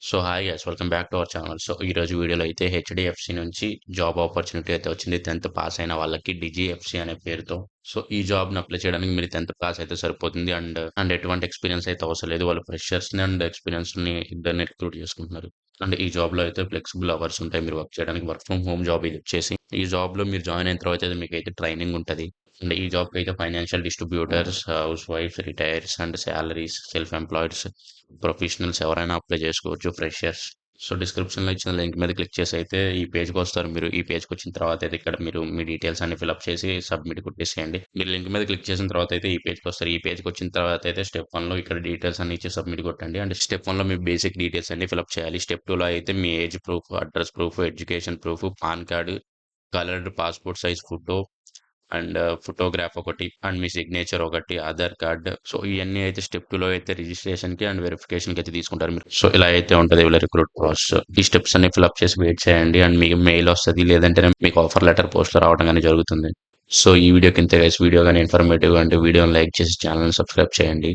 So hi guys welcome back to our channel. So ఈరోజు వీడియోలో అయితే హెచ్డిఎఫ్సి నుంచి జాబ్ ఆపర్చునిటీ అయితే వచ్చింది. 10th పాస్ అయిన వాళ్ళకి డిజిఎఫ్సి అనే పేరుతో. సో ఈ జాబ్ని అప్లై చేయడానికి మీరు 10th పాస్ అయితే సరిపోతుంది. అండ్ ఎటువంటి ఎక్స్పీరియన్స్ అయితే అవసరం లేదు. వాళ్ళు ఫ్రెషర్స్ని అండ్ ఎక్స్పీరియన్స్ని ఇద్దరిని రిక్రూట్ చేసుకుంటున్నారు. అండ్ ఈ జాబ్లో అయితే ఫ్లెక్సిబుల్ అవర్స్ ఉంటాయి మీరు వర్క్ చేయడానికి. వర్క్ ఫ్రమ్ హోమ్ జాబ్ ఇది వచ్చేసి. ఈ జాబ్లో మీరు జాయిన్ అయిన తర్వాత అయితే మీకు అయితే ట్రైనింగ్ ఉంటుంది. అండ్ ఈ జాబ్కి అయితే financial distributors, house wives, retires and salaries, self employeds, professionals ఎవరైనా అప్లై చేసుకోవచ్చు, ఫ్రెషర్స్. సో డిస్క్రిప్షన్లో ఇచ్చిన లింక్ మీద క్లిక్ చేసి అయితే ఈ పేజ్కి వస్తారు. మీరు ఈ పేజ్కి వచ్చిన తర్వాత అయితే ఇక్కడ మీరు మీ డీటెయిల్స్ అన్ని ఫిల్అప్ చేసి సబ్మిట్ కొట్టేసేయండి. మీరు లింక్ మీద క్లిక్ చేసిన తర్వాత అయితే ఈ పేజ్కి వస్తారు. ఈ పేజ్కి వచ్చిన తర్వాత అయితే స్టెప్ 1లో ఇక్కడ డీటెయిల్స్ అన్ని ఇచ్చి సబ్మిట్ కొట్టండి. అండ్ స్టెప్ 1లో మీ బేసిక్ డీటెయిల్స్ అన్ని ఫిల్అప్ చేయాలి. స్టెప్ 2లో అయితే మీ age proof, address proof, education proof, PAN card, coloured passport size photo and photograph ఒకటి అండ్ మీ సిగ్నేచర్ ఒకటి, ఆధార్ కార్డ్. సో ఇవన్నీ అయితే స్టెప్ 2లో అయితే రిజిస్ట్రేషన్కి అండ్ వెరిఫికేషన్కి అయితే తీసుకుంటారు మీరు. సో ఇలా అయితే ఉంటుంది వీళ్ళ రిక్రూట్ ప్రాసెస్. ఈ స్టెప్స్ అన్ని ఫిల్అప్ చేసి వెయిట్ చేయండి అండ్ మీకు మెయిల్ వస్తుంది, లేదంటే మీకు ఆఫర్ లెటర్ పోస్ట్లో రావడం కానీ జరుగుతుంది. సో ఈ వీడియో కింద గైస్ వీడియో కానీ ఇన్ఫర్మేటివ్ అంటే వీడియోని లైక్ చేసి ఛానల్ని సబ్స్క్రైబ్ చేయండి.